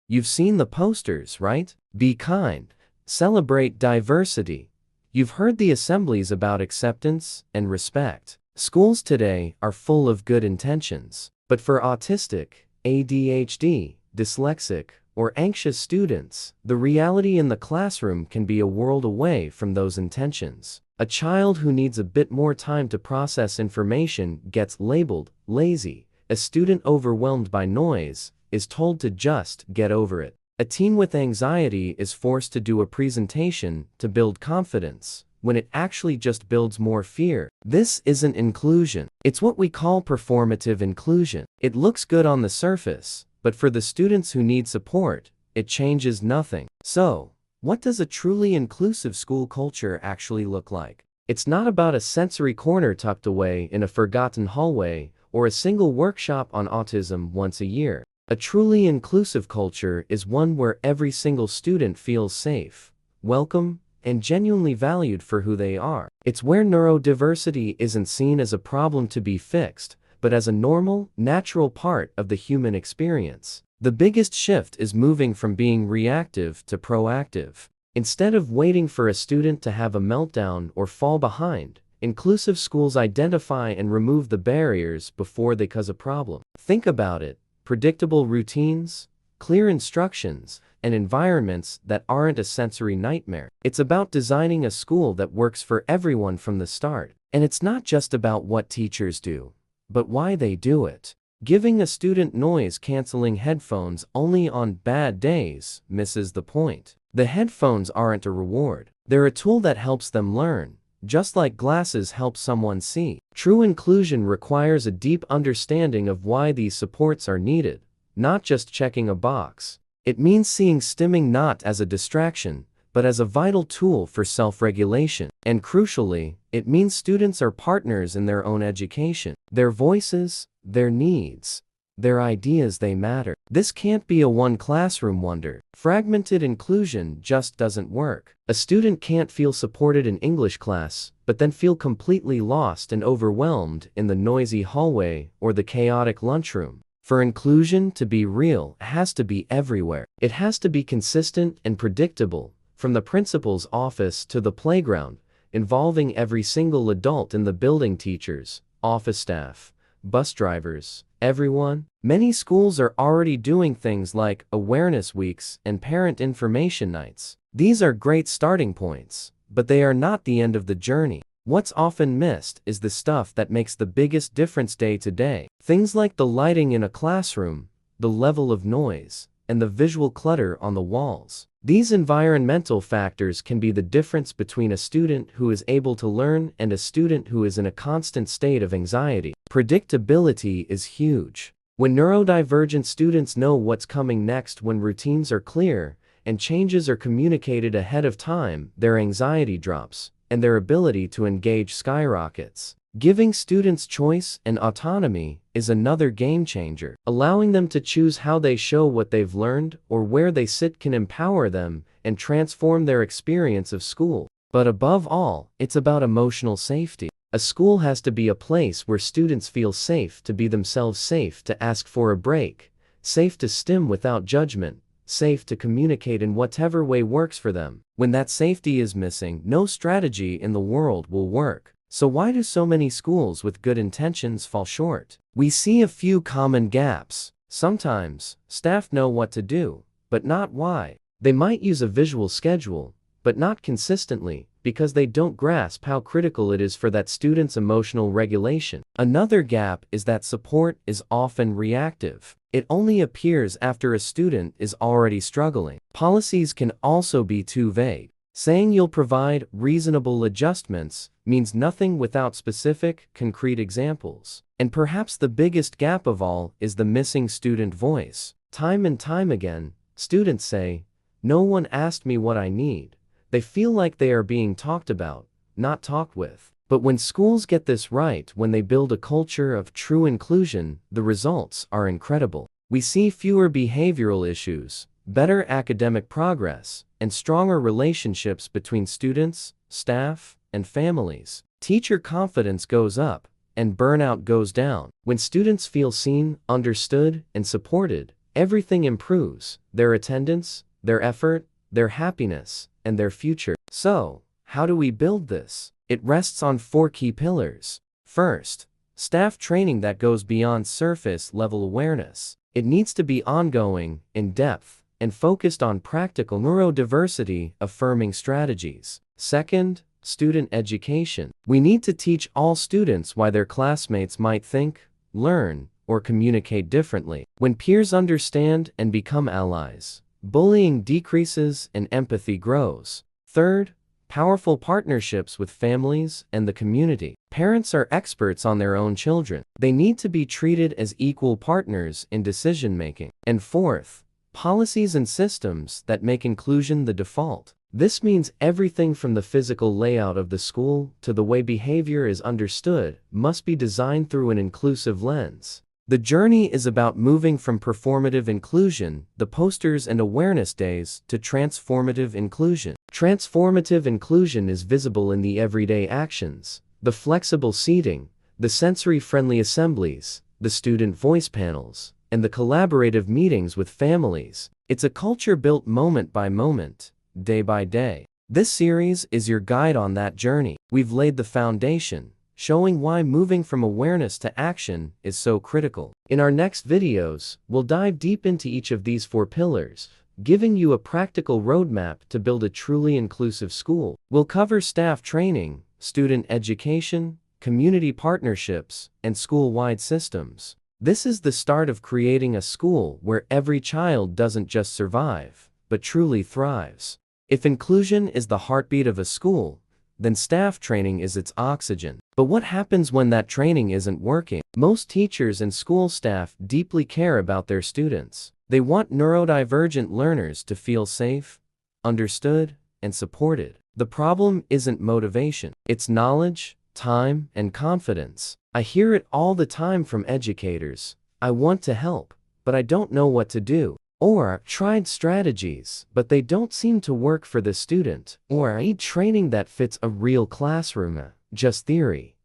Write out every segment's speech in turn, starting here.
You've seen the posters, right? Be kind. Celebrate diversity. You've heard the assemblies about acceptance and respect. Schools today are full of good intentions. But for autistic, ADHD, dyslexic, or anxious students, the reality in the classroom can be a world away from those intentions. A child who needs a bit more time to process information gets labeled lazy. A student overwhelmed by noise is told to just get over it. A teen with anxiety is forced to do a presentation to build confidence, when it actually just builds more fear. This isn't inclusion. It's what we call performative inclusion. It looks good on the surface, but for the students who need support, it changes nothing. So, what does a truly inclusive school culture actually look like? It's not about a sensory corner tucked away in a forgotten hallway or a single workshop on autism once a year. A truly inclusive culture is one where every single student feels safe, welcome, and genuinely valued for who they are. It's where neurodiversity isn't seen as a problem to be fixed, but as a normal, natural part of the human experience. The biggest shift is moving from being reactive to proactive. Instead of waiting for a student to have a meltdown or fall behind, inclusive schools identify and remove the barriers before they cause a problem. Think about it. Predictable routines, clear instructions, and environments that aren't a sensory nightmare. It's about designing a school that works for everyone from the start. And it's not just about what teachers do, but why they do it. Giving a student noise-canceling headphones only on bad days misses the point. The headphones aren't a reward. They're a tool that helps them learn, just like glasses help someone see. True inclusion requires a deep understanding of why these supports are needed, not just checking a box. It means seeing stimming not as a distraction, but as a vital tool for self-regulation. And crucially, it means students are partners in their own education. Their voices, their needs, their ideas, they matter. This can't be a one-classroom wonder. Fragmented inclusion just doesn't work. A student can't feel supported in English class, but then feel completely lost and overwhelmed in the noisy hallway or the chaotic lunchroom. For inclusion to be real, it has to be everywhere. It has to be consistent and predictable, from the principal's office to the playground, involving every single adult in the building: teachers, office staff, bus drivers, everyone. Many schools are already doing things like awareness weeks and parent information nights. These are great starting points, but they are not the end of the journey. What's often missed is the stuff that makes the biggest difference day to day. Things like the lighting in a classroom, the level of noise, and the visual clutter on the walls. These environmental factors can be the difference between a student who is able to learn and a student who is in a constant state of anxiety. Predictability is huge. When neurodivergent students know what's coming next, when routines are clear and changes are communicated ahead of time, their anxiety drops and their ability to engage skyrockets. Giving students choice and autonomy is another game changer. Allowing them to choose how they show what they've learned or where they sit can empower them and transform their experience of school. But above all, it's about emotional safety. A school has to be a place where students feel safe to be themselves, safe to ask for a break, safe to stim without judgment, safe to communicate in whatever way works for them. When that safety is missing, no strategy in the world will work. So why do so many schools with good intentions fall short? We see a few common gaps. Sometimes, staff know what to do, but not why. They might use a visual schedule, but not consistently, because they don't grasp how critical it is for that student's emotional regulation. Another gap is that support is often reactive. It only appears after a student is already struggling. Policies can also be too vague. Saying you'll provide reasonable adjustments means nothing without specific, concrete examples. And perhaps the biggest gap of all is the missing student voice. Time and time again, students say, "No one asked me what I need." They feel like they are being talked about, not talked with. But when schools get this right, when they build a culture of true inclusion, the results are incredible. We see fewer behavioral issues, better academic progress, and stronger relationships between students, staff, and families. Teacher confidence goes up, and burnout goes down. When students feel seen, understood, and supported, everything improves: their attendance, their effort, their happiness, and their future. So, how do we build this? It rests on 4 key pillars. First, staff training that goes beyond surface-level awareness. It needs to be ongoing, in-depth, and focused on practical neurodiversity-affirming strategies. Second, student education. We need to teach all students why their classmates might think, learn, or communicate differently. When peers understand and become allies, bullying decreases and empathy grows. Third, powerful partnerships with families and the community. Parents are experts on their own children. They need to be treated as equal partners in decision-making. And fourth, policies and systems that make inclusion the default. This means everything from the physical layout of the school to the way behavior is understood must be designed through an inclusive lens. The journey is about moving from performative inclusion, the posters and awareness days, to transformative inclusion. Transformative inclusion is visible in the everyday actions: the flexible seating, the sensory-friendly assemblies, the student voice panels, and the collaborative meetings with families. It's a culture built moment by moment, day by day. This series is your guide on that journey. We've laid the foundation, showing why moving from awareness to action is so critical. In our next videos, we'll dive deep into each of these 4 pillars, giving you a practical roadmap to build a truly inclusive school. We'll cover staff training, student education, community partnerships, and school-wide systems. This is the start of creating a school where every child doesn't just survive, but truly thrives. If inclusion is the heartbeat of a school, then staff training is its oxygen. But what happens when that training isn't working? Most teachers and school staff deeply care about their students. They want neurodivergent learners to feel safe, understood, and supported. The problem isn't motivation. It's knowledge, time, and confidence. I hear it all the time from educators: "I want to help, but I don't know what to do." Or, "I've tried strategies, but they don't seem to work for the student." Or, "I need training that fits a real classroom, just theory."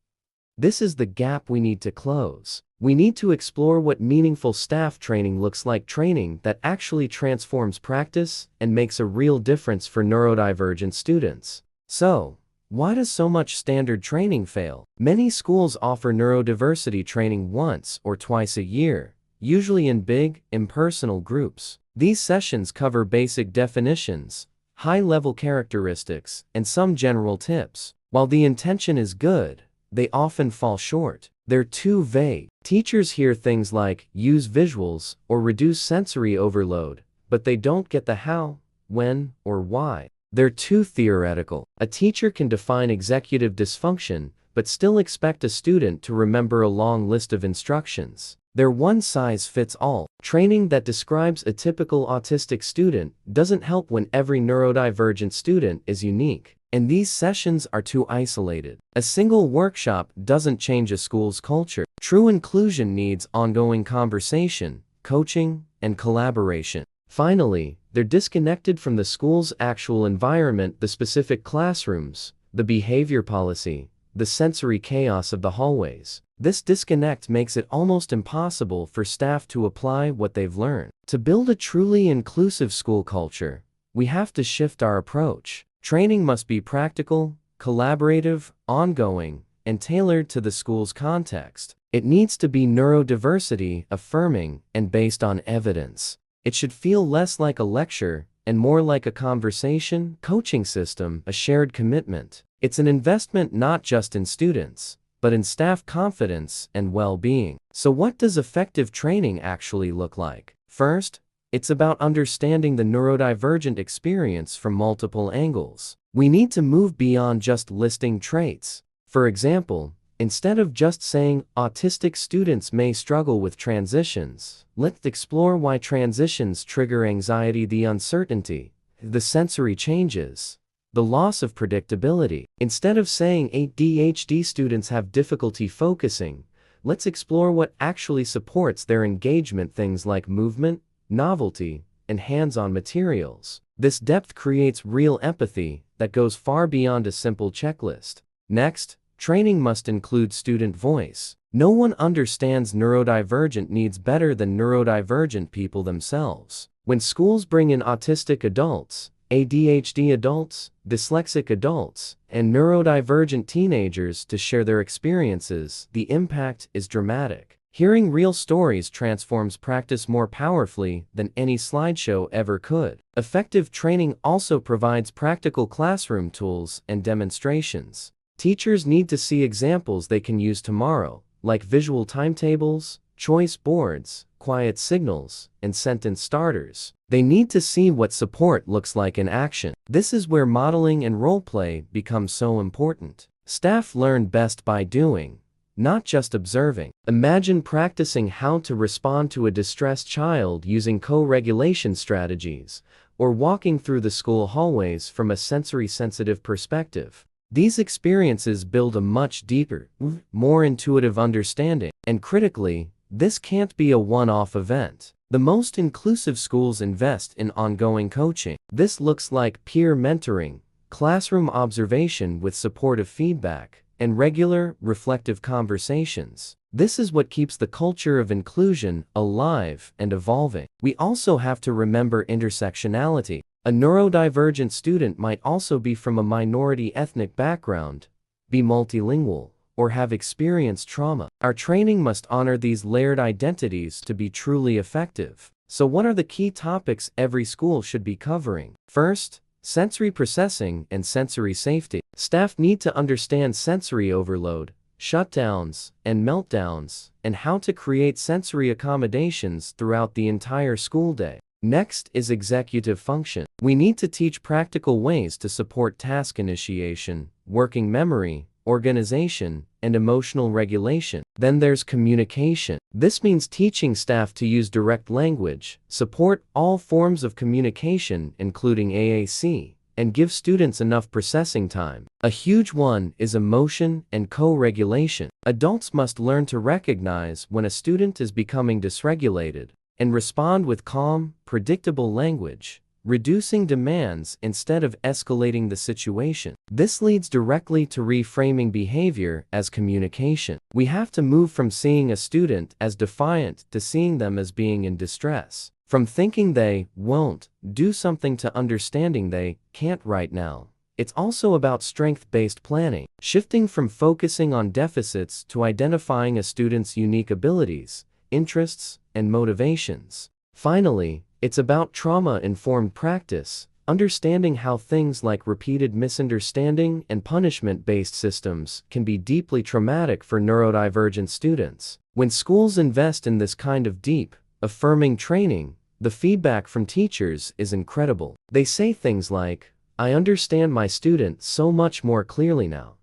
This is the gap we need to close. We need to explore what meaningful staff training looks like: training that actually transforms practice and makes a real difference for neurodivergent students. So, why does so much standard training fail? Many schools offer neurodiversity training once or twice a year, usually in big, impersonal groups. These sessions cover basic definitions, high-level characteristics, and some general tips. While the intention is good, they often fall short. They're too vague. Teachers hear things like "use visuals" or "reduce sensory overload," but they don't get the how, when, or why. They're too theoretical. A teacher can define executive dysfunction, but still expect a student to remember a long list of instructions. They're one-size-fits-all. Training that describes a typical autistic student doesn't help when every neurodivergent student is unique. And these sessions are too isolated. A single workshop doesn't change a school's culture. True inclusion needs ongoing conversation, coaching, and collaboration. Finally, they're disconnected from the school's actual environment: the specific classrooms, the behavior policy, the sensory chaos of the hallways. This disconnect makes it almost impossible for staff to apply what they've learned. To build a truly inclusive school culture, we have to shift our approach. Training must be practical, collaborative, ongoing, and tailored to the school's context. It needs to be neurodiversity affirming and based on evidence. It should feel less like a lecture and more like a conversation, coaching system, a shared commitment. It's an investment not just in students, but in staff confidence and well-being. So what does effective training actually look like? First, it's about understanding the neurodivergent experience from multiple angles. We need to move beyond just listing traits. For example, instead of just saying autistic students may struggle with transitions, let's explore why transitions trigger anxiety, the uncertainty, the sensory changes, the loss of predictability. Instead of saying ADHD students have difficulty focusing, let's explore what actually supports their engagement, things like movement, novelty, and hands-on materials. This depth creates real empathy that goes far beyond a simple checklist. Next, training must include student voice. No one understands neurodivergent needs better than neurodivergent people themselves. When schools bring in autistic adults, ADHD adults, dyslexic adults, and neurodivergent teenagers to share their experiences, the impact is dramatic. Hearing real stories transforms practice more powerfully than any slideshow ever could. Effective training also provides practical classroom tools and demonstrations. Teachers need to see examples they can use tomorrow, like visual timetables, choice boards, quiet signals, and sentence starters. They need to see what support looks like in action. This is where modeling and role-play become so important. Staff learn best by doing, not just observing. Imagine practicing how to respond to a distressed child using co-regulation strategies, or walking through the school hallways from a sensory-sensitive perspective. These experiences build a much deeper, more intuitive understanding. And critically, this can't be a one-off event. The most inclusive schools invest in ongoing coaching. This looks like peer mentoring, classroom observation with supportive feedback, and regular, reflective conversations. This is what keeps the culture of inclusion alive and evolving. We also have to remember intersectionality. A neurodivergent student might also be from a minority ethnic background, be multilingual, or have experienced trauma. Our training must honor these layered identities to be truly effective. So what are the key topics every school should be covering? First, sensory processing and sensory safety. Staff need to understand sensory overload, shutdowns, and meltdowns, and how to create sensory accommodations throughout the entire school day. Next is executive function. We need to teach practical ways to support task initiation, working memory, organization, and emotional regulation. Then there's communication. This means teaching staff to use direct language, support all forms of communication including AAC, and give students enough processing time. A huge one is emotion and co-regulation. Adults must learn to recognize when a student is becoming dysregulated, and respond with calm, predictable language, reducing demands instead of escalating the situation. This leads directly to reframing behavior as communication. We have to move from seeing a student as defiant to seeing them as being in distress. From thinking they won't do something to understanding they can't right now. It's also about strength-based planning, shifting from focusing on deficits to identifying a student's unique abilities, interests, and motivations. Finally, it's about trauma-informed practice, understanding how things like repeated misunderstanding and punishment-based systems can be deeply traumatic for neurodivergent students. When schools invest in this kind of deep, affirming training, the feedback from teachers is incredible. They say things like, "I understand my student so much more clearly now.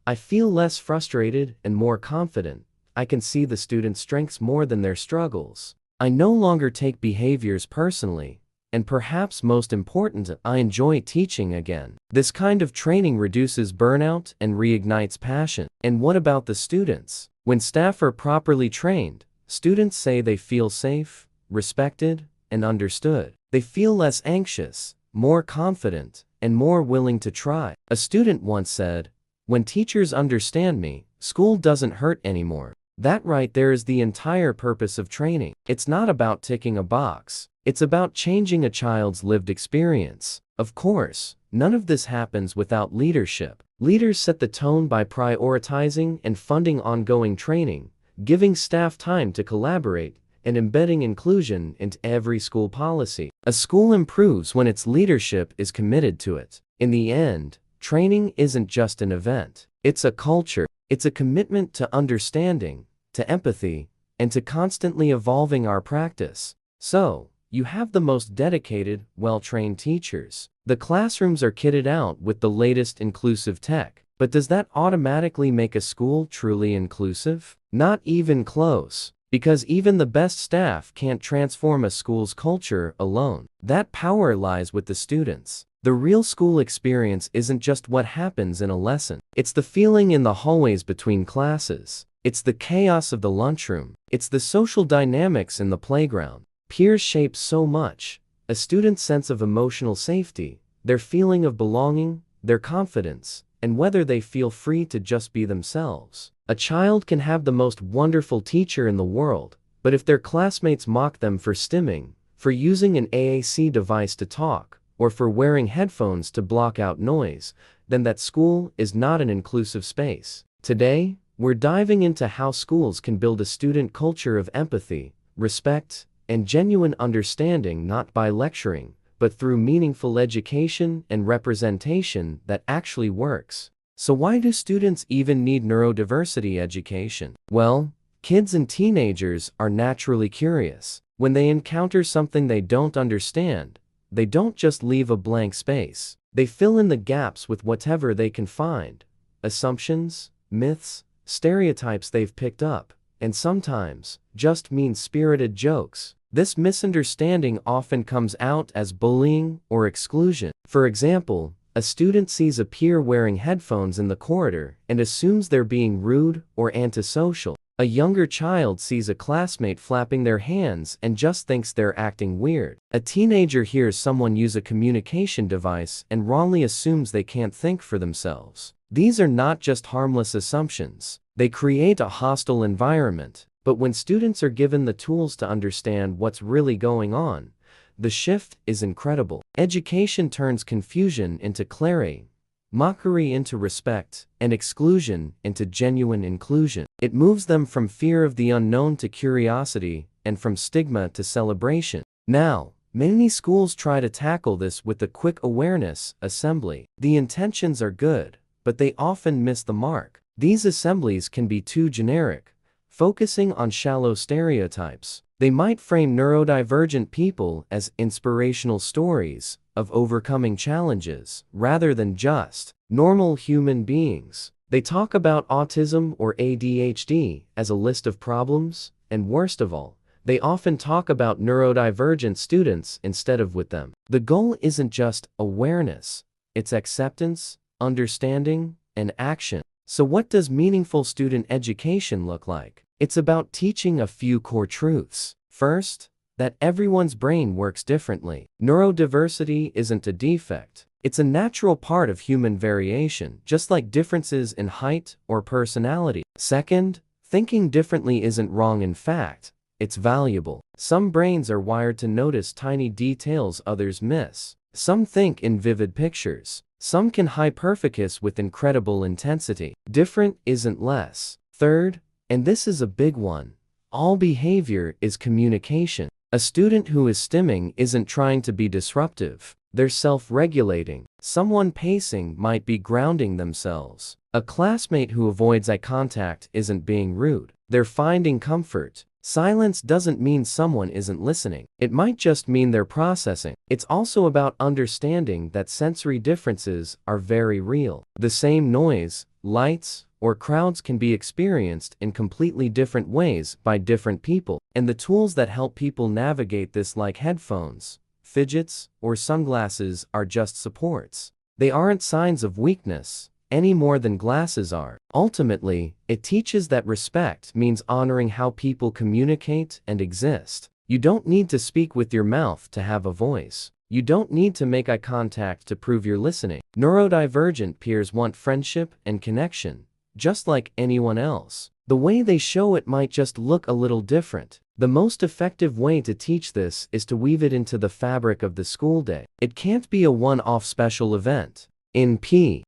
I feel less frustrated and more confident. I can see the student's strengths more than their struggles. I no longer take behaviors personally. And perhaps most important, I enjoy teaching again." This kind of training reduces burnout and reignites passion. And what about the students? When staff are properly trained, students say they feel safe, respected, and understood. They feel less anxious, more confident, and more willing to try. A student once said, "When teachers understand me, school doesn't hurt anymore." That right there is the entire purpose of training. It's not about ticking a box. It's about changing a child's lived experience. Of course, none of this happens without leadership. Leaders set the tone by prioritizing and funding ongoing training, giving staff time to collaborate, and embedding inclusion into every school policy. A school improves when its leadership is committed to it. In the end, training isn't just an event. It's a culture. It's a commitment to understanding, to empathy, and to constantly evolving our practice. So, you have the most dedicated, well-trained teachers. The classrooms are kitted out with the latest inclusive tech. But does that automatically make a school truly inclusive? Not even close. Because even the best staff can't transform a school's culture alone. That power lies with the students. The real school experience isn't just what happens in a lesson. It's the feeling in the hallways between classes. It's the chaos of the lunchroom. It's the social dynamics in the playground. Peers shape so much. A student's sense of emotional safety, their feeling of belonging, their confidence, and whether they feel free to just be themselves. A child can have the most wonderful teacher in the world, but if their classmates mock them for stimming, for using an AAC device to talk, or for wearing headphones to block out noise, then that school is not an inclusive space. Today, we're diving into how schools can build a student culture of empathy, respect, and genuine understanding, not by lecturing, but through meaningful education and representation that actually works. So why do students even need neurodiversity education? Well, kids and teenagers are naturally curious. When they encounter something they don't understand, they don't just leave a blank space. They fill in the gaps with whatever they can find. Assumptions, myths, stereotypes they've picked up, and sometimes just mean-spirited jokes. This misunderstanding often comes out as bullying or exclusion. For example, a student sees a peer wearing headphones in the corridor and assumes they're being rude or antisocial. A younger child sees a classmate flapping their hands and just thinks they're acting weird. A teenager hears someone use a communication device and wrongly assumes they can't think for themselves. These are not just harmless assumptions. They create a hostile environment. But when students are given the tools to understand what's really going on, the shift is incredible. Education turns confusion into clarity, mockery into respect, and exclusion into genuine inclusion. It moves them from fear of the unknown to curiosity, and from stigma to celebration. Now, many schools try to tackle this with the quick awareness assembly. The intentions are good, but they often miss the mark. These assemblies can be too generic, focusing on shallow stereotypes. They might frame neurodivergent people as inspirational stories of overcoming challenges, rather than just normal human beings. They talk about autism or ADHD as a list of problems, and worst of all, they often talk about neurodivergent students instead of with them. The goal isn't just awareness, it's acceptance, understanding, and action. So what does meaningful student education look like? It's about teaching a few core truths. First, that everyone's brain works differently. Neurodiversity isn't a defect. It's a natural part of human variation, just like differences in height or personality. Second, thinking differently isn't wrong. In fact, it's valuable. Some brains are wired to notice tiny details others miss. Some think in vivid pictures. Some can hyperfocus with incredible intensity. Different isn't less. Third, and this is a big one, all behavior is communication. A student who is stimming isn't trying to be disruptive. They're self-regulating. Someone pacing might be grounding themselves. A classmate who avoids eye contact isn't being rude. They're finding comfort. Silence doesn't mean someone isn't listening. It might just mean they're processing. It's also about understanding that sensory differences are very real. The same noise, lights, or crowds can be experienced in completely different ways by different people, and the tools that help people navigate this, like headphones, fidgets, or sunglasses, are just supports. They aren't signs of weakness, any more than glasses are. Ultimately, it teaches that respect means honoring how people communicate and exist. You don't need to speak with your mouth to have a voice. You don't need to make eye contact to prove you're listening. Neurodivergent peers want friendship and connection, just like anyone else. The way they show it might just look a little different. The most effective way to teach this is to weave it into the fabric of the school day. It can't be a one-off special event. In P.S.H.E.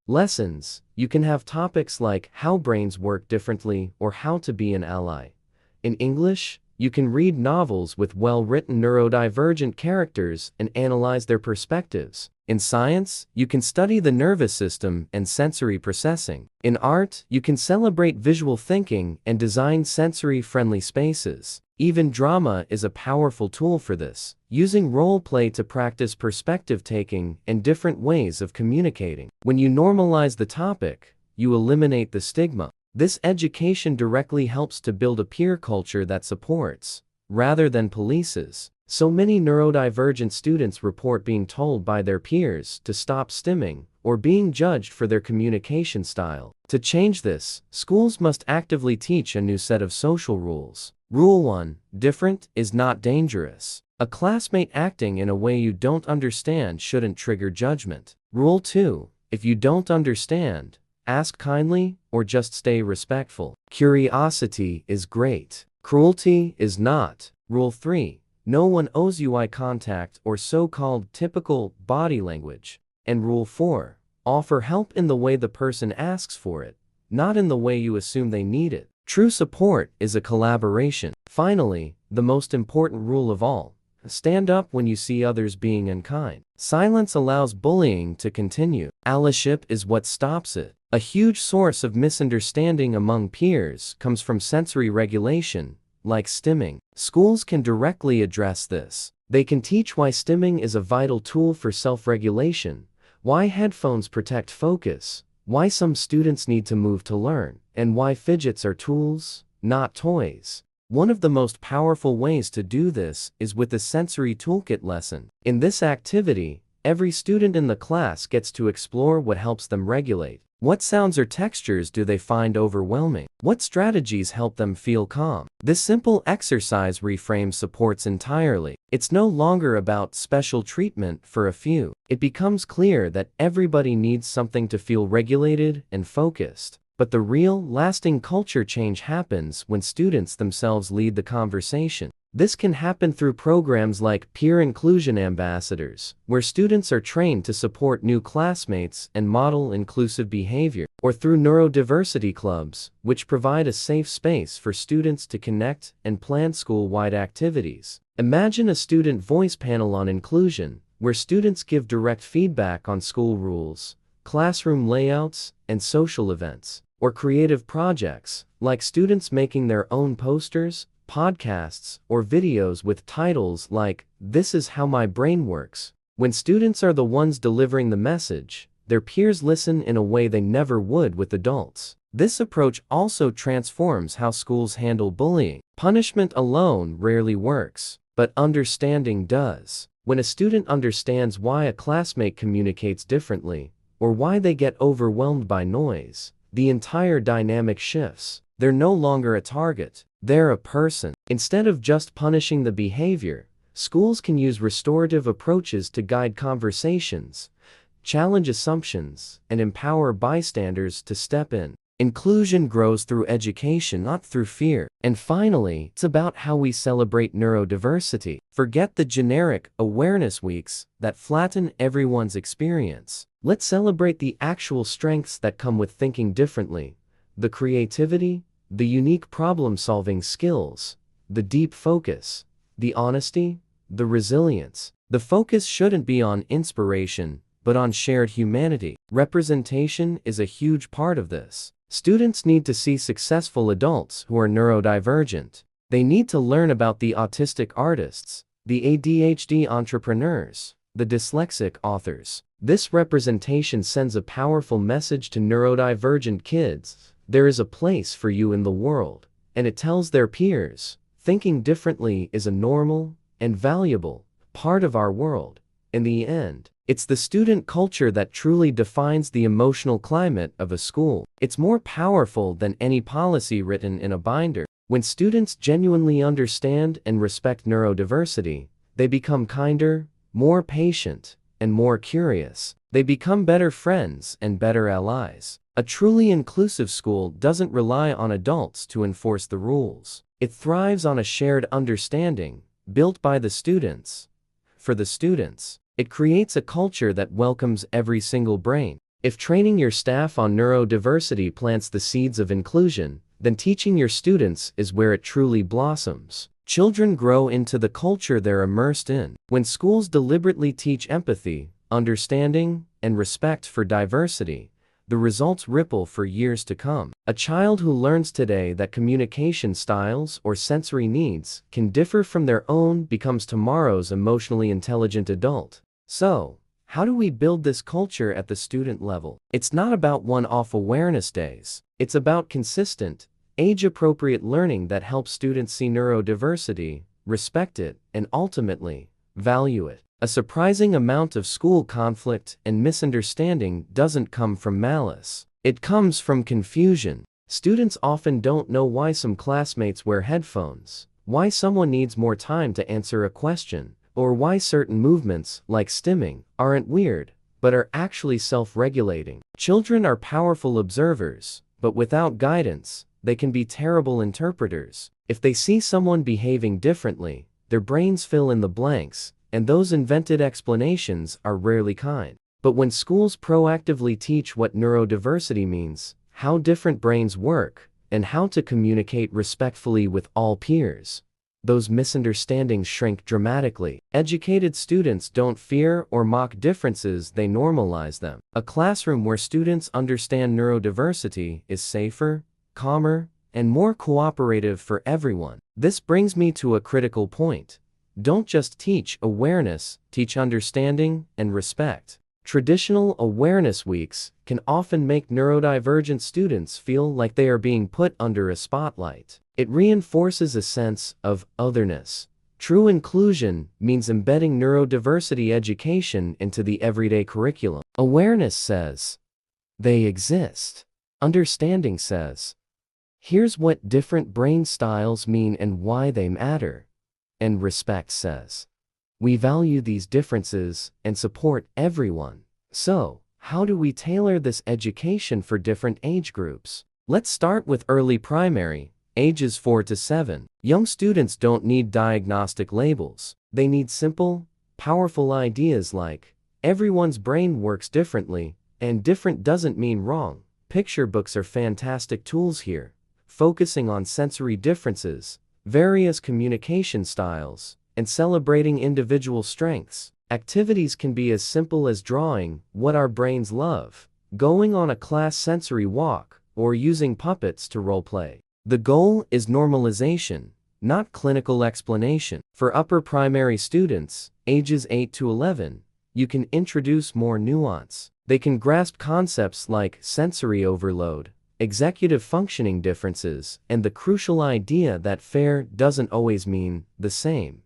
lessons, you can have topics like how brains work differently or how to be an ally. In English, you can read novels with well-written neurodivergent characters and analyze their perspectives. In science, you can study the nervous system and sensory processing. In art, you can celebrate visual thinking and design sensory-friendly spaces. Even drama is a powerful tool for this, using role play to practice perspective taking and different ways of communicating. When you normalize the topic, you eliminate the stigma. This education directly helps to build a peer culture that supports, rather than polices. So many neurodivergent students report being told by their peers to stop stimming, or being judged for their communication style. To change this, schools must actively teach a new set of social rules. Rule 1: different is not dangerous. A classmate acting in a way you don't understand shouldn't trigger judgment. Rule 2. If you don't understand, ask kindly or just stay respectful. Curiosity is great. Cruelty is not. Rule 3. No one owes you eye contact or so-called typical body language. And Rule 4. Offer help in the way the person asks for it, not in the way you assume they need it. True support is a collaboration. Finally, the most important rule of all. Stand up when you see others being unkind. Silence allows bullying to continue. Allyship is what stops it. A huge source of misunderstanding among peers comes from sensory regulation, like stimming. Schools can directly address this. They can teach why stimming is a vital tool for self-regulation, why headphones protect focus, why some students need to move to learn, and why fidgets are tools, not toys. One of the most powerful ways to do this is with a sensory toolkit lesson. In this activity, every student in the class gets to explore what helps them regulate. What sounds or textures do they find overwhelming? What strategies help them feel calm? This simple exercise reframes supports entirely. It's no longer about special treatment for a few. It becomes clear that everybody needs something to feel regulated and focused. But the real, lasting culture change happens when students themselves lead the conversation. This can happen through programs like peer inclusion ambassadors, where students are trained to support new classmates and model inclusive behavior, or through neurodiversity clubs, which provide a safe space for students to connect and plan school-wide activities. Imagine a student voice panel on inclusion, where students give direct feedback on school rules, classroom layouts, and social events. Or creative projects, like students making their own posters, podcasts, or videos with titles like, "This is how my brain works." When students are the ones delivering the message, their peers listen in a way they never would with adults. This approach also transforms how schools handle bullying. Punishment alone rarely works, but understanding does. When a student understands why a classmate communicates differently, or why they get overwhelmed by noise, the entire dynamic shifts. They're no longer a target, they're a person. Instead of just punishing the behavior, schools can use restorative approaches to guide conversations, challenge assumptions, and empower bystanders to step in. Inclusion grows through education, not through fear. And finally, it's about how we celebrate neurodiversity. Forget the generic awareness weeks that flatten everyone's experience. Let's celebrate the actual strengths that come with thinking differently, the creativity, the unique problem-solving skills, the deep focus, the honesty, the resilience. The focus shouldn't be on inspiration, but on shared humanity. Representation is a huge part of this. Students need to see successful adults who are neurodivergent. They need to learn about the autistic artists, the ADHD entrepreneurs, the dyslexic authors. This representation sends a powerful message to neurodivergent kids. There is a place for you in the world, and it tells their peers, thinking differently is a normal and valuable part of our world. In the end, it's the student culture that truly defines the emotional climate of a school. It's more powerful than any policy written in a binder. When students genuinely understand and respect neurodiversity, they become kinder, more patient, and more curious. They become better friends and better allies. A truly inclusive school doesn't rely on adults to enforce the rules. It thrives on a shared understanding, built by the students, for the students. It creates a culture that welcomes every single brain. If training your staff on neurodiversity plants the seeds of inclusion, then teaching your students is where it truly blossoms. Children grow into the culture they're immersed in. When schools deliberately teach empathy, understanding, and respect for diversity, the results ripple for years to come. A child who learns today that communication styles or sensory needs can differ from their own becomes tomorrow's emotionally intelligent adult. So, how do we build this culture at the student level? It's not about one-off awareness days. It's about consistent, age-appropriate learning that helps students see neurodiversity, respect it, and ultimately, value it. A surprising amount of school conflict and misunderstanding doesn't come from malice. It comes from confusion. Students often don't know why some classmates wear headphones, why someone needs more time to answer a question, or why certain movements, like stimming, aren't weird, but are actually self-regulating. Children are powerful observers, but without guidance, they can be terrible interpreters. If they see someone behaving differently, their brains fill in the blanks, and those invented explanations are rarely kind. But when schools proactively teach what neurodiversity means, how different brains work, and how to communicate respectfully with all peers, those misunderstandings shrink dramatically. Educated students don't fear or mock differences, they normalize them. A classroom where students understand neurodiversity is safer, calmer, and more cooperative for everyone. This brings me to a critical point. Don't just teach awareness, teach understanding and respect. Traditional awareness weeks can often make neurodivergent students feel like they are being put under a spotlight. It reinforces a sense of otherness. True inclusion means embedding neurodiversity education into the everyday curriculum. Awareness says, they exist. Understanding says, here's what different brain styles mean and why they matter. And respect says, we value these differences and support everyone. So, how do we tailor this education for different age groups? Let's start with early primary, ages 4 to 7. Young students don't need diagnostic labels. They need simple, powerful ideas like, everyone's brain works differently, and different doesn't mean wrong. Picture books are fantastic tools here, focusing on sensory differences, various communication styles, and celebrating individual strengths. Activities can be as simple as drawing what our brains love, going on a class sensory walk, or using puppets to role-play. The goal is normalization, not clinical explanation. For upper primary students, ages 8 to 11, you can introduce more nuance. They can grasp concepts like sensory overload, executive functioning differences, and the crucial idea that fair doesn't always mean the same.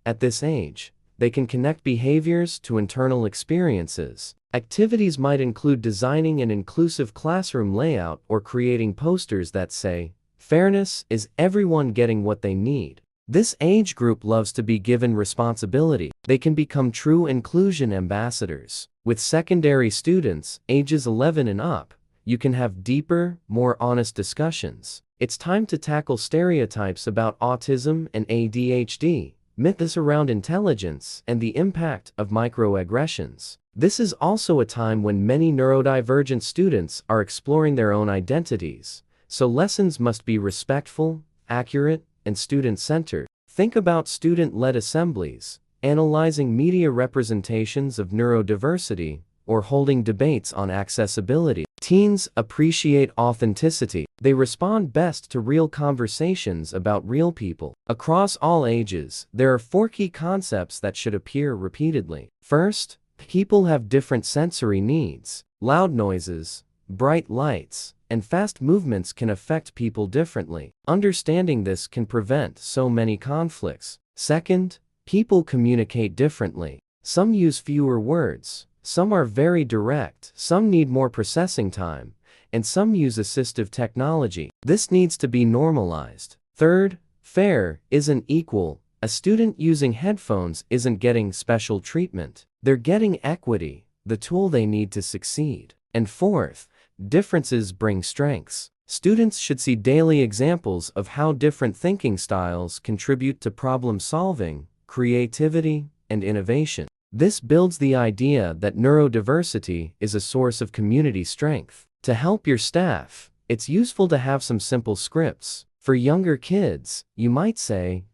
At this age, they can connect behaviors to internal experiences. Activities might include designing an inclusive classroom layout or creating posters that say, fairness is everyone getting what they need. This age group loves to be given responsibility. They can become true inclusion ambassadors. With secondary students, ages 11 and up, you can have deeper, more honest discussions. It's time to tackle stereotypes about autism and ADHD, myths around intelligence, and the impact of microaggressions. This is also a time when many neurodivergent students are exploring their own identities, so lessons must be respectful, accurate, and student-centered. Think about student-led assemblies, analyzing media representations of neurodiversity, or holding debates on accessibility. Teens appreciate authenticity. They respond best to real conversations about real people. Across all ages, there are 4 key concepts that should appear repeatedly. First, people have different sensory needs. Loud noises, bright lights, and fast movements can affect people differently. Understanding this can prevent so many conflicts. Second, people communicate differently. Some use fewer words, some are very direct, some need more processing time, and some use assistive technology. This needs to be normalized. Third, fair isn't equal. A student using headphones isn't getting special treatment. They're getting equity, the tool they need to succeed. And fourth, differences bring strengths. Students should see daily examples of how different thinking styles contribute to problem solving, creativity, and innovation. This builds the idea that neurodiversity is a source of community strength. To help your staff, it's useful to have some simple scripts. For younger kids, you might say,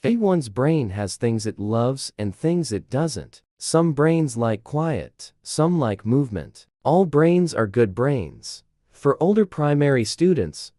everyone's brain has things it loves and things it doesn't. Some brains like quiet, some like movement. All brains are good brains. For older primary students,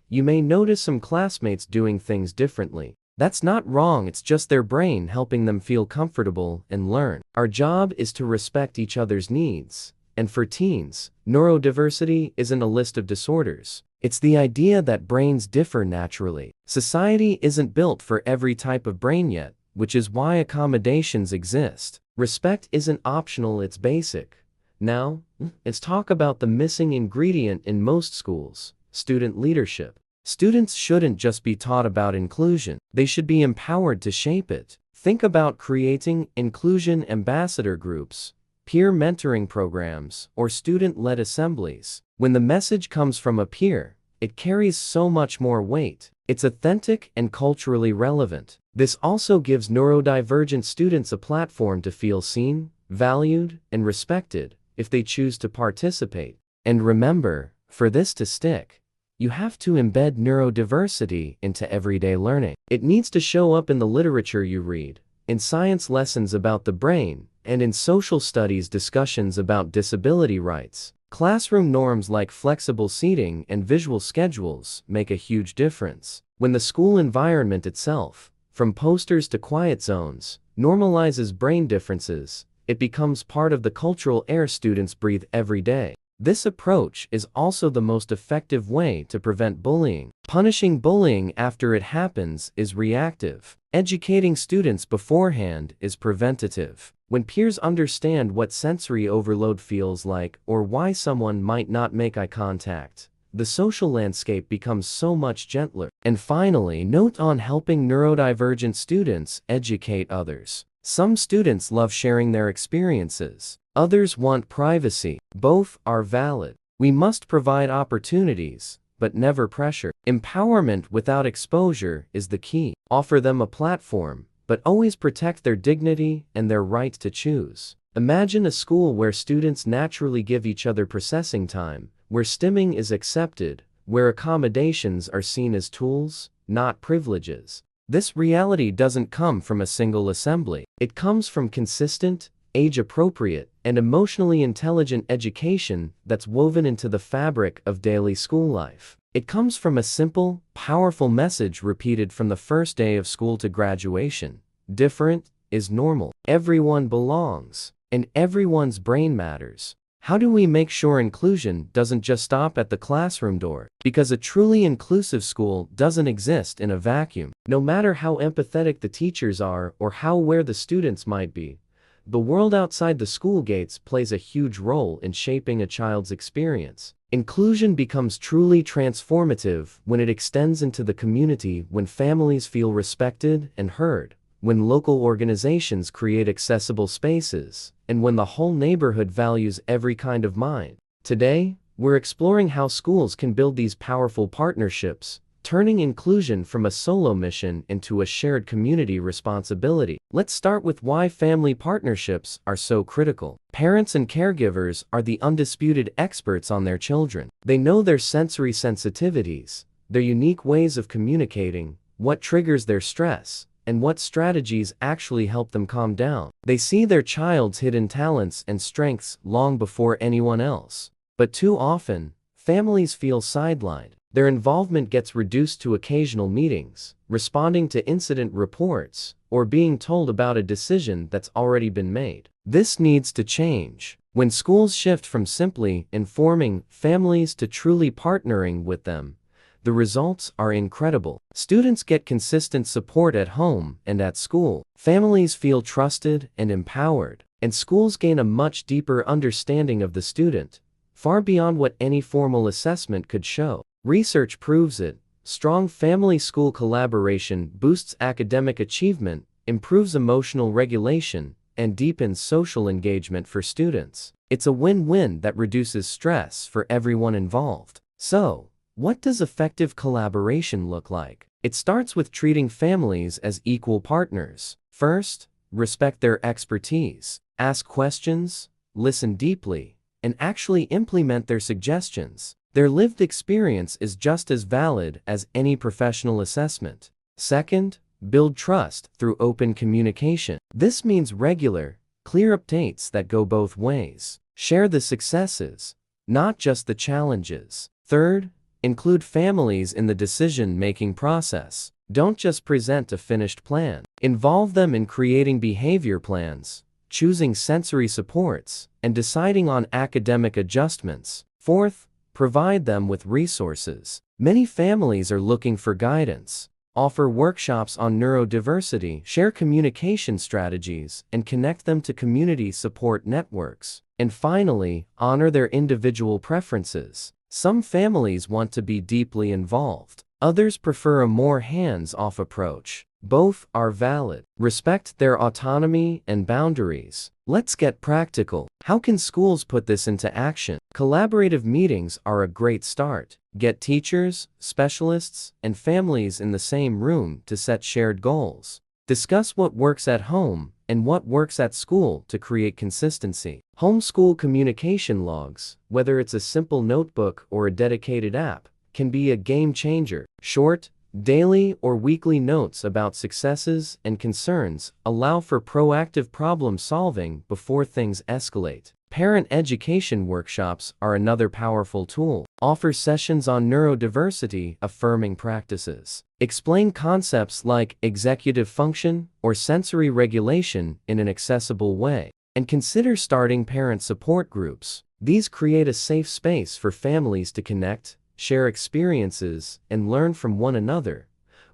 you may notice some classmates doing things differently. That's not wrong, it's just their brain helping them feel comfortable and learn. Our job is to respect each other's needs. And for teens, neurodiversity isn't a list of disorders. It's the idea that brains differ naturally. Society isn't built for every type of brain yet, which is why accommodations exist. Respect isn't optional, it's basic. Now, let's talk about the missing ingredient in most schools: student leadership. Students shouldn't just be taught about inclusion, they should be empowered to shape it. Think about creating inclusion ambassador groups, peer mentoring programs, or student-led assemblies. When the message comes from a peer, it carries so much more weight. It's authentic and culturally relevant. This also gives neurodivergent students a platform to feel seen, valued, and respected if they choose to participate. And remember, for this to stick, you have to embed neurodiversity into everyday learning. It needs to show up in the literature you read, in science lessons about the brain, and in social studies discussions about disability rights. Classroom norms like flexible seating and visual schedules make a huge difference. When the school environment itself, from posters to quiet zones, normalizes brain differences, it becomes part of the cultural air students breathe every day. This approach is also the most effective way to prevent bullying. Punishing bullying after it happens is reactive. Educating students beforehand is preventative. When peers understand what sensory overload feels like or why someone might not make eye contact, the social landscape becomes so much gentler. And finally, note on helping neurodivergent students educate others. Some students love sharing their experiences. Others want privacy. Both are valid. We must provide opportunities, but never pressure. Empowerment without exposure is the key. Offer them a platform, but always protect their dignity and their right to choose. Imagine a school where students naturally give each other processing time, where stimming is accepted, where accommodations are seen as tools, not privileges. This reality doesn't come from a single assembly. It comes from consistent, age-appropriate, and emotionally intelligent education that's woven into the fabric of daily school life. It comes from a simple, powerful message repeated from the first day of school to graduation. Different is normal. Everyone belongs, and everyone's brain matters. How do we make sure inclusion doesn't just stop at the classroom door? Because a truly inclusive school doesn't exist in a vacuum. No matter how empathetic the teachers are or how aware the students might be, the world outside the school gates plays a huge role in shaping a child's experience. Inclusion becomes truly transformative when it extends into the community, when families feel respected and heard, when local organizations create accessible spaces, and when the whole neighborhood values every kind of mind. Today, we're exploring how schools can build these powerful partnerships, turning inclusion from a solo mission into a shared community responsibility. Let's start with why family partnerships are so critical. Parents and caregivers are the undisputed experts on their children. They know their sensory sensitivities, their unique ways of communicating, what triggers their stress, and what strategies actually help them calm down. They see their child's hidden talents and strengths long before anyone else. But too often, families feel sidelined. Their involvement gets reduced to occasional meetings, responding to incident reports, or being told about a decision that's already been made. This needs to change. When schools shift from simply informing families to truly partnering with them, the results are incredible. Students get consistent support at home and at school. Families feel trusted and empowered, and schools gain a much deeper understanding of the student, far beyond what any formal assessment could show. Research proves it. Strong family-school collaboration boosts academic achievement, improves emotional regulation, and deepens social engagement for students. It's a win-win that reduces stress for everyone involved. So, what does effective collaboration look like? It starts with treating families as equal partners. First, respect their expertise. Ask questions, listen deeply, and actually implement their suggestions. Their lived experience is just as valid as any professional assessment. Second, build trust through open communication. This means regular, clear updates that go both ways. Share the successes, not just the challenges. Third, include families in the decision-making process. Don't just present a finished plan. Involve them in creating behavior plans, choosing sensory supports, and deciding on academic adjustments. Fourth, provide them with resources. Many families are looking for guidance. Offer workshops on neurodiversity, share communication strategies, and connect them to community support networks. And finally, honor their individual preferences. Some families want to be deeply involved. Others prefer a more hands-off approach. Both are valid. Respect their autonomy and boundaries. Let's get practical. How can schools put this into action? Collaborative meetings are a great start. Get teachers, specialists, and families in the same room to set shared goals. Discuss what works at home and what works at school to create consistency. Homeschool communication logs, whether it's a simple notebook or a dedicated app, can be a game changer. Short, daily or weekly notes about successes and concerns allow for proactive problem solving before things escalate. Parent education workshops are another powerful tool. Offer sessions on neurodiversity affirming practices. Explain concepts like executive function or sensory regulation in an accessible way. And consider starting parent support groups. These create a safe space for families to connect, share experiences, and learn from one another,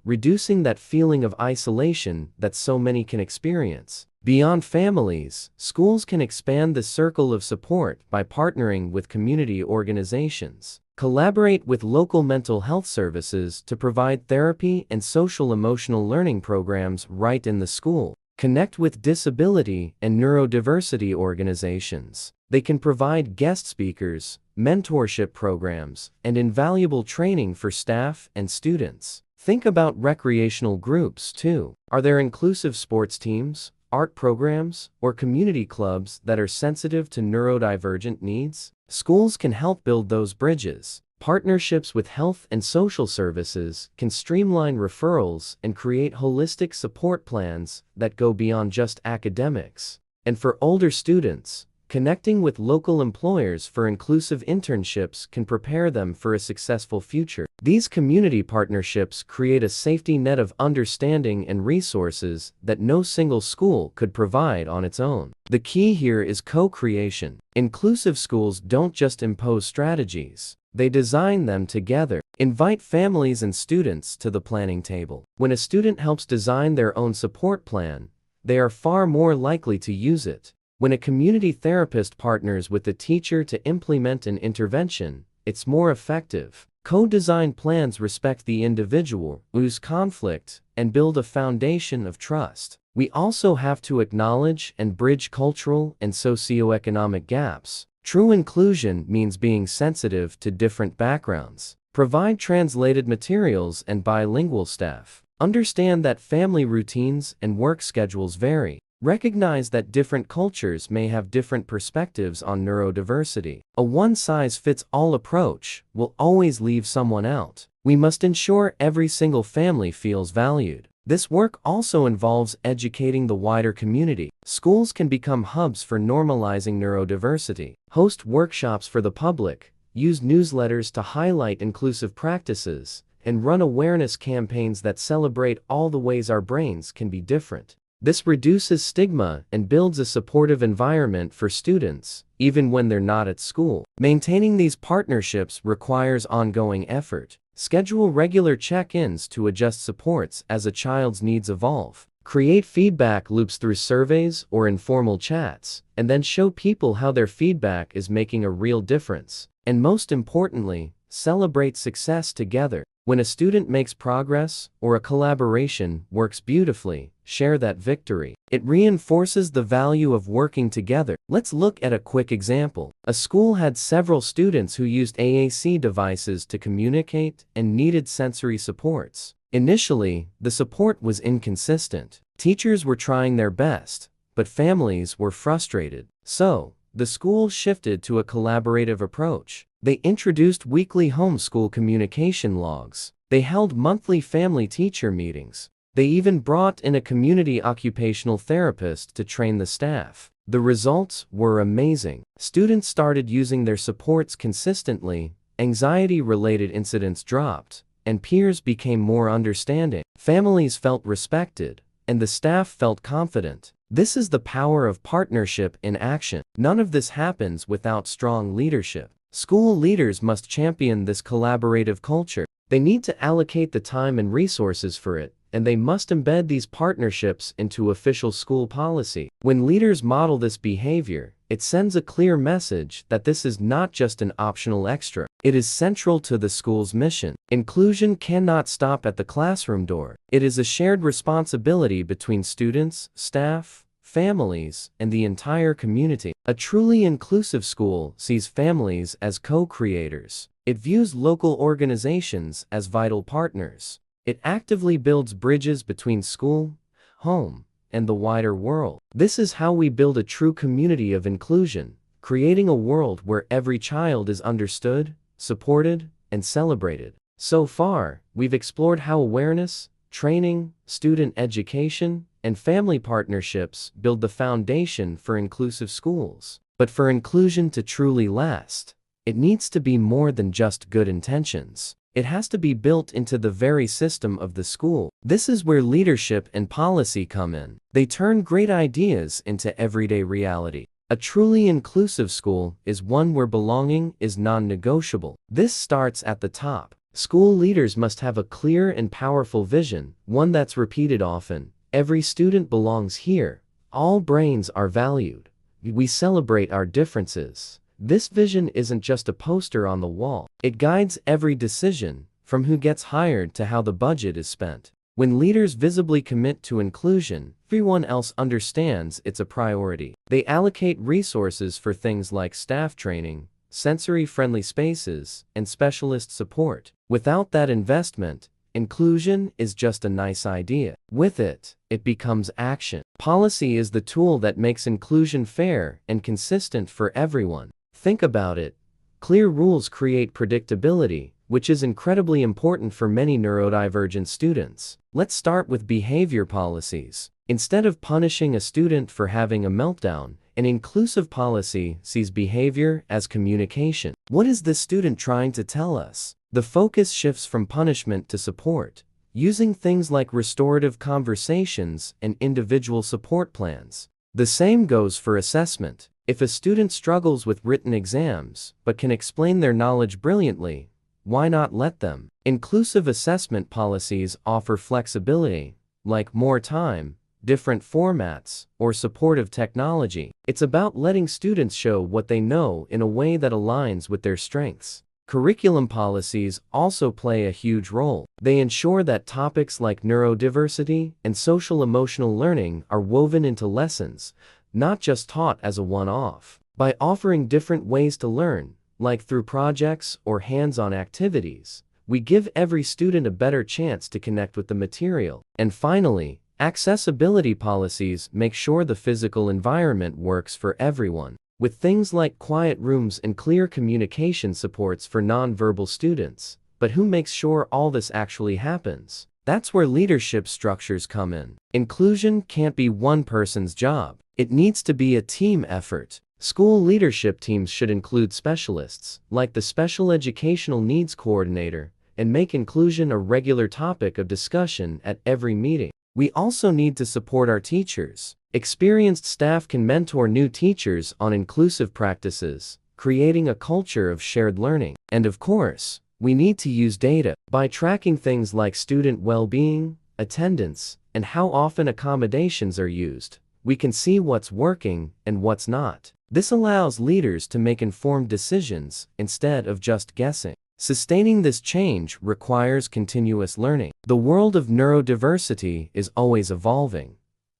reducing that feeling of isolation that so many can experience. Beyond families, schools can expand the circle of support by partnering with community organizations. Collaborate with local mental health services to provide therapy and social-emotional learning programs right in the school. Connect with disability and neurodiversity organizations. They can provide guest speakers, mentorship programs, and invaluable training for staff and students. Think about recreational groups too. Are there inclusive sports teams, art programs, or community clubs that are sensitive to neurodivergent needs? Schools can help build those bridges. Partnerships with health and social services can streamline referrals and create holistic support plans that go beyond just academics. And for older students, connecting with local employers for inclusive internships can prepare them for a successful future. These community partnerships create a safety net of understanding and resources that no single school could provide on its own. The key here is co-creation. Inclusive schools don't just impose strategies. They design them together. Invite families and students to the planning table. When a student helps design their own support plan, they are far more likely to use it. When a community therapist partners with the teacher to implement an intervention, it's more effective. Co-designed plans respect the individual, reduce conflict, and build a foundation of trust. We also have to acknowledge and bridge cultural and socioeconomic gaps. True inclusion means being sensitive to different backgrounds. Provide translated materials and bilingual staff. Understand that family routines and work schedules vary. Recognize that different cultures may have different perspectives on neurodiversity. A one-size-fits-all approach will always leave someone out. We must ensure every single family feels valued. This work also involves educating the wider community. Schools can become hubs for normalizing neurodiversity. Host workshops for the public, use newsletters to highlight inclusive practices, and run awareness campaigns that celebrate all the ways our brains can be different. This reduces stigma and builds a supportive environment for students, even when they're not at school. Maintaining these partnerships requires ongoing effort. Schedule regular check-ins to adjust supports as a child's needs evolve. Create feedback loops through surveys or informal chats, and then show people how their feedback is making a real difference. And most importantly, celebrate success together. When a student makes progress or a collaboration works beautifully, share that victory. It reinforces the value of working together. Let's look at a quick example. A school had several students who used AAC devices to communicate and needed sensory supports. Initially, the support was inconsistent. Teachers were trying their best, but families were frustrated. So, the school shifted to a collaborative approach. They introduced weekly homeschool communication logs. They held monthly family-teacher meetings. They even brought in a community occupational therapist to train the staff. The results were amazing. Students started using their supports consistently, anxiety-related incidents dropped, and peers became more understanding. Families felt respected, and the staff felt confident. This is the power of partnership in action. None of this happens without strong leadership. School leaders must champion this collaborative culture. They need to allocate the time and resources for it, and they must embed these partnerships into official school policy. When leaders model this behavior, it sends a clear message that this is not just an optional extra. It is central to the school's mission. Inclusion cannot stop at the classroom door. It is a shared responsibility between students, staff, families, and the entire community. A truly inclusive school sees families as co-creators. It views local organizations as vital partners. It actively builds bridges between school, home, and the wider world. This is how we build a true community of inclusion, creating a world where every child is understood, supported, and celebrated. So far, we've explored how awareness, training, student education, and family partnerships build the foundation for inclusive schools. But for inclusion to truly last, it needs to be more than just good intentions. It has to be built into the very system of the school. This is where leadership and policy come in. They turn great ideas into everyday reality. A truly inclusive school is one where belonging is non-negotiable. This starts at the top. School leaders must have a clear and powerful vision, one that's repeated often. Every student belongs here. All brains are valued. We celebrate our differences. This vision isn't just a poster on the wall. It guides every decision, from who gets hired to how the budget is spent. When leaders visibly commit to inclusion, everyone else understands it's a priority. They allocate resources for things like staff training, sensory-friendly spaces, and specialist support. Without that investment, inclusion is just a nice idea. With it, it becomes action. Policy is the tool that makes inclusion fair and consistent for everyone. Think about it. Clear rules create predictability, which is incredibly important for many neurodivergent students. Let's start with behavior policies. Instead of punishing a student for having a meltdown, an inclusive policy sees behavior as communication. What is this student trying to tell us? The focus shifts from punishment to support, using things like restorative conversations and individual support plans. The same goes for assessment. If a student struggles with written exams but can explain their knowledge brilliantly, why not let them? Inclusive assessment policies offer flexibility, like more time, different formats, or supportive technology. It's about letting students show what they know in a way that aligns with their strengths. Curriculum policies also play a huge role. They ensure that topics like neurodiversity and social-emotional learning are woven into lessons, not just taught as a one-off. By offering different ways to learn, like through projects or hands-on activities, we give every student a better chance to connect with the material. And finally, accessibility policies make sure the physical environment works for everyone. With things like quiet rooms and clear communication supports for nonverbal students. But who makes sure all this actually happens? That's where leadership structures come in. Inclusion can't be one person's job. It needs to be a team effort. School leadership teams should include specialists, like the Special Educational Needs Coordinator, and make inclusion a regular topic of discussion at every meeting. We also need to support our teachers. Experienced staff can mentor new teachers on inclusive practices, creating a culture of shared learning. And of course, we need to use data. By tracking things like student well-being, attendance, and how often accommodations are used, we can see what's working and what's not. This allows leaders to make informed decisions instead of just guessing. Sustaining this change requires continuous learning. The world of neurodiversity is always evolving,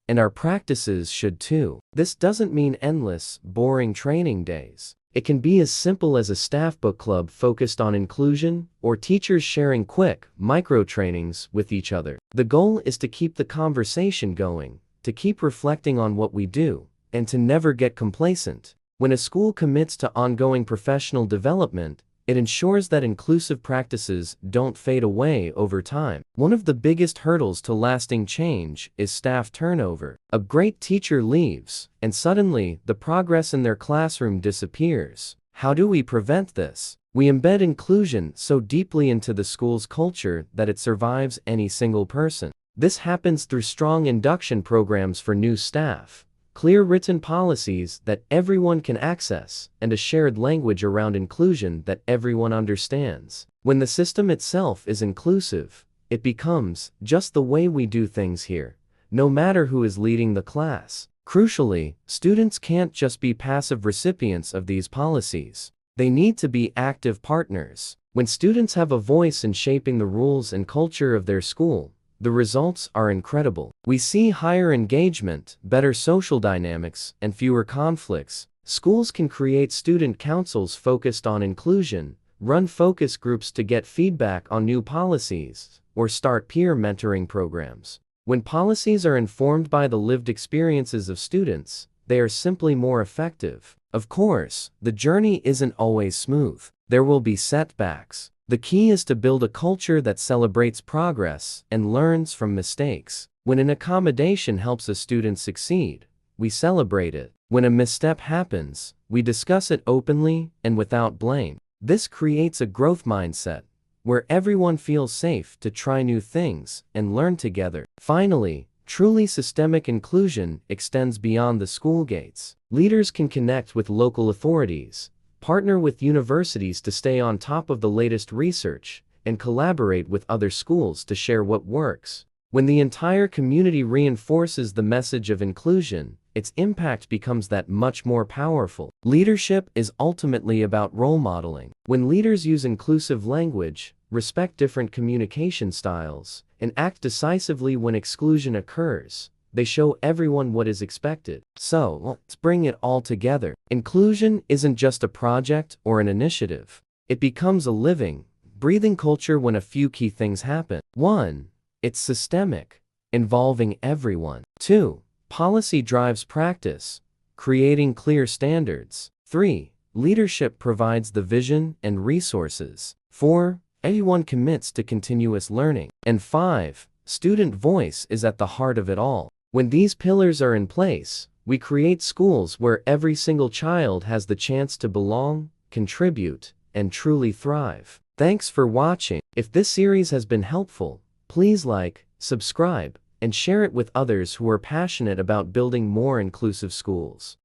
and our practices should too. This doesn't mean endless, boring training days. It can be as simple as a staff book club focused on inclusion, or teachers sharing quick, micro-trainings with each other. The goal is to keep the conversation going, to keep reflecting on what we do, and to never get complacent. When a school commits to ongoing professional development, it ensures that inclusive practices don't fade away over time. One of the biggest hurdles to lasting change is staff turnover. A great teacher leaves, and suddenly, the progress in their classroom disappears. How do we prevent this? We embed inclusion so deeply into the school's culture that it survives any single person. This happens through strong induction programs for new staff, clear written policies that everyone can access, and a shared language around inclusion that everyone understands. When the system itself is inclusive, it becomes just the way we do things here, no matter who is leading the class. Crucially, students can't just be passive recipients of these policies. They need to be active partners. When students have a voice in shaping the rules and culture of their school, the results are incredible. We see higher engagement, better social dynamics, and fewer conflicts. Schools can create student councils focused on inclusion, run focus groups to get feedback on new policies, or start peer mentoring programs. When policies are informed by the lived experiences of students, they are simply more effective. Of course, the journey isn't always smooth. There will be setbacks. The key is to build a culture that celebrates progress and learns from mistakes. When an accommodation helps a student succeed, we celebrate it. When a misstep happens, we discuss it openly and without blame. This creates a growth mindset, where everyone feels safe to try new things and learn together. Finally, truly systemic inclusion extends beyond the school gates. Leaders can connect with local authorities, partner with universities to stay on top of the latest research, and collaborate with other schools to share what works. When the entire community reinforces the message of inclusion, its impact becomes that much more powerful. Leadership is ultimately about role modeling. When leaders use inclusive language, respect different communication styles, and act decisively when exclusion occurs, they show everyone what is expected. So, let's bring it all together. Inclusion isn't just a project or an initiative. It becomes a living, breathing culture when a few key things happen. 1. It's systemic, involving everyone. 2. Policy drives practice, creating clear standards. 3. Leadership provides the vision and resources. 4. Everyone commits to continuous learning. And 5. Student voice is at the heart of it all. When these pillars are in place, we create schools where every single child has the chance to belong, contribute, and truly thrive. Thanks for watching. If this series has been helpful, please like, subscribe, and share it with others who are passionate about building more inclusive schools.